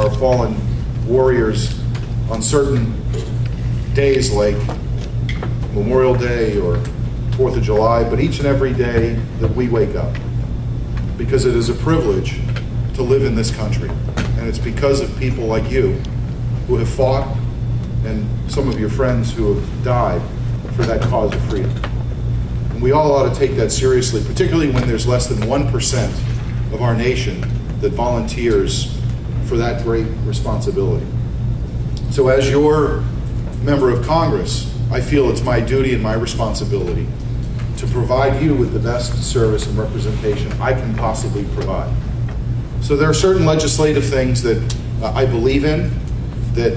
our fallen warriors on certain days like Memorial Day or 4th of July, but each and every day that we wake up, because it is a privilege to live in this country. And it's because of people like you who have fought, and some of your friends who have died for that cause of freedom. And we all ought to take that seriously, particularly when there's less than 1% of our nation that volunteers for that great responsibility. So as your member of Congress, I feel it's my duty and my responsibility to provide you with the best service and representation I can possibly provide. So there are certain legislative things that I believe in, that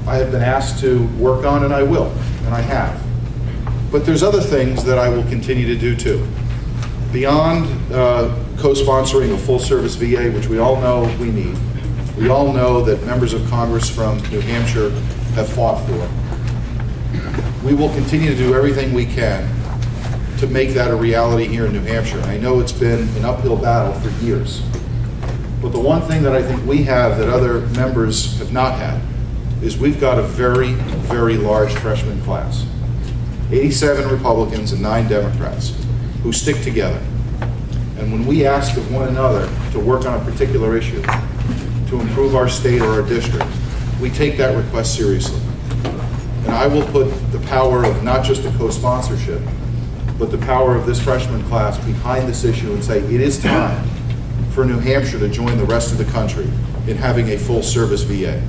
I have been asked to work on, and I will, and I have. But there's other things that I will continue to do too. Beyond co-sponsoring a full-service VA, which we all know we need, we all know that members of Congress from New Hampshire have fought for. We will continue to do everything we can to make that a reality here in New Hampshire. And I know it's been an uphill battle for years. But the one thing that I think we have that other members have not had is we've got a very, very large freshman class. 87 Republicans and 9 Democrats who stick together. And when we ask of one another to work on a particular issue, to improve our state or our district, we take that request seriously. And I will put the power of not just a co-sponsorship, but the power of this freshman class behind this issue and say it is time for New Hampshire to join the rest of the country in having a full-service VA.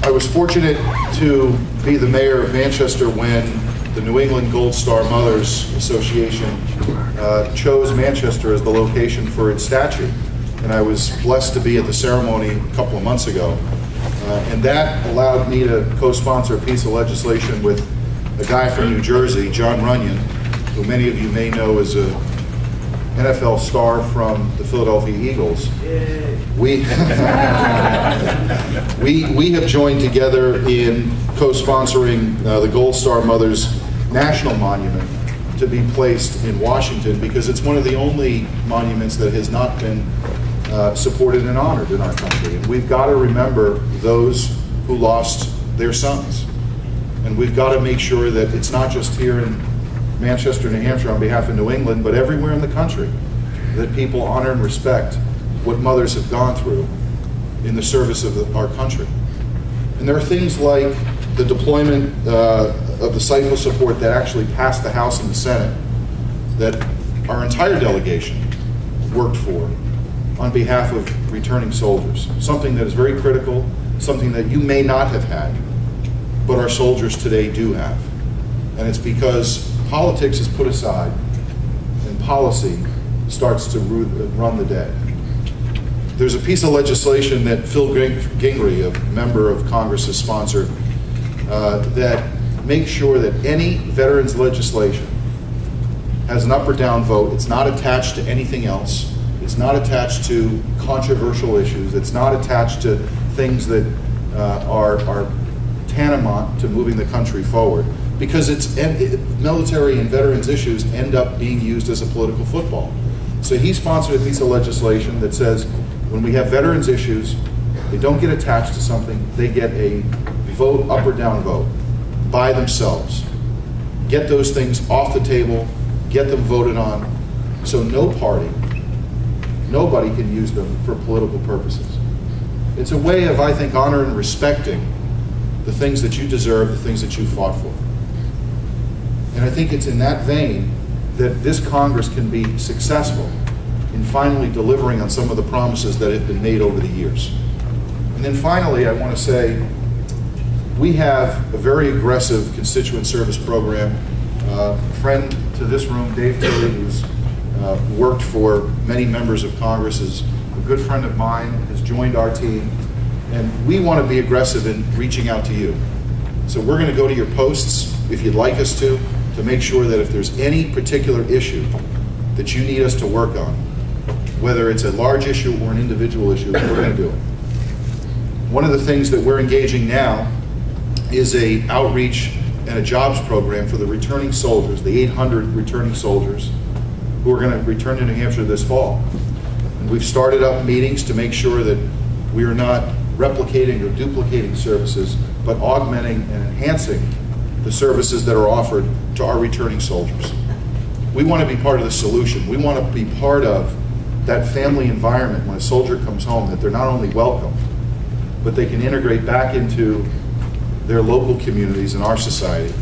I was fortunate to be the mayor of Manchester when the New England Gold Star Mothers Association chose Manchester as the location for its statue. And I was blessed to be at the ceremony a couple of months ago. And that allowed me to co-sponsor a piece of legislation with a guy from New Jersey, John Runyon, who many of you may know as an NFL star from the Philadelphia Eagles. We have joined together in co-sponsoring the Gold Star Mothers National Monument to be placed in Washington, because it's one of the only monuments that has not been supported and honored in our country. And we've got to remember those who lost their sons. And we've got to make sure that it's not just here in Manchester, New Hampshire on behalf of New England, but everywhere in the country, that people honor and respect what mothers have gone through in the service of our country. And there are things like the deployment of the cycle support that actually passed the House and the Senate that our entire delegation worked for on behalf of returning soldiers. Something that is very critical, something that you may not have had, but our soldiers today do have. And it's because politics is put aside and policy starts to run the day. There's a piece of legislation that Phil Gingrey, a member of Congress, has sponsored that makes sure that any veterans legislation has an up or down vote. It's not attached to anything else. It's not attached to controversial issues. It's not attached to things that are tantamount to moving the country forward, because military and veterans issues end up being used as a political football. So he sponsored a piece of legislation that says when we have veterans issues, they don't get attached to something, they get a vote, up or down vote, by themselves. Get those things off the table, get them voted on, so no party, nobody can use them for political purposes. It's a way of, I think, honoring and respecting the things that you deserve, the things that you fought for. And I think it's in that vein that this Congress can be successful in finally delivering on some of the promises that have been made over the years. And then finally, I want to say, we have a very aggressive constituent service program. A friend to this room, Dave Tilley, who's worked for many members of Congress, is a good friend of mine, has joined our team, and we want to be aggressive in reaching out to you. So we're going to go to your posts, if you'd like us to make sure that if there's any particular issue that you need us to work on, whether it's a large issue or an individual issue, we're going to do it. One of the things that we're engaging now is a outreach and a jobs program for the returning soldiers, the 800 returning soldiers who are going to return to New Hampshire this fall. And we've started up meetings to make sure that we are not replicating or duplicating services, but augmenting and enhancing the services that are offered to our returning soldiers. We want to be part of the solution. We want to be part of that family environment when a soldier comes home, that they're not only welcome, but they can integrate back into their local communities and our society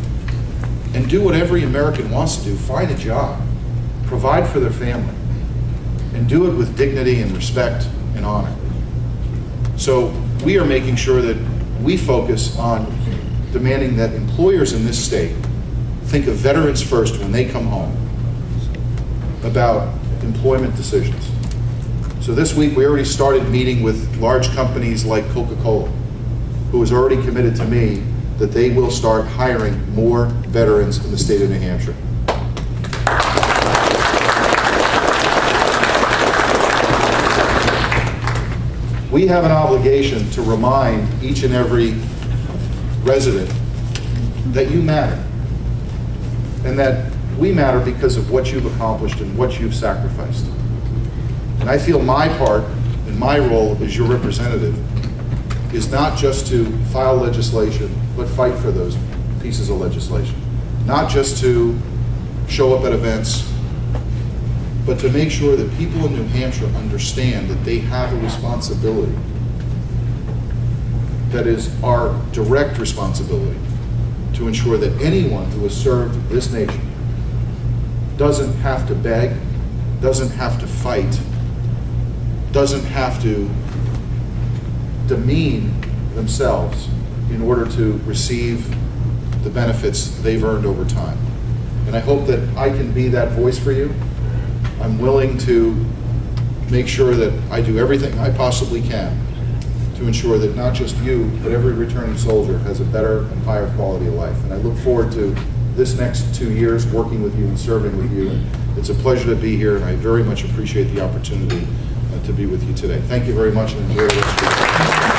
and do what every American wants to do: find a job, provide for their family, and do it with dignity and respect and honor. So we are making sure that we focus on demanding that employers in this state think of veterans first when they come home about employment decisions. So this week we already started meeting with large companies like Coca-Cola, who has already committed to me that they will start hiring more veterans in the state of New Hampshire. We have an obligation to remind each and every resident that you matter, and that we matter because of what you've accomplished and what you've sacrificed. And I feel my part and my role as your representative is not just to file legislation, but fight for those pieces of legislation. Not just to show up at events, but to make sure that people in New Hampshire understand that they have a responsibility that is our direct responsibility to ensure that anyone who has served this nation doesn't have to beg, doesn't have to fight, doesn't have to demean themselves in order to receive the benefits they've earned over time. And I hope that I can be that voice for you. I'm willing to make sure that I do everything I possibly can to ensure that not just you, but every returning soldier has a better and higher quality of life. And I look forward to this next 2 years working with you and serving with you. And it's a pleasure to be here, and I very much appreciate the opportunity to be with you today. Thank you very much, and enjoy the rest of your day.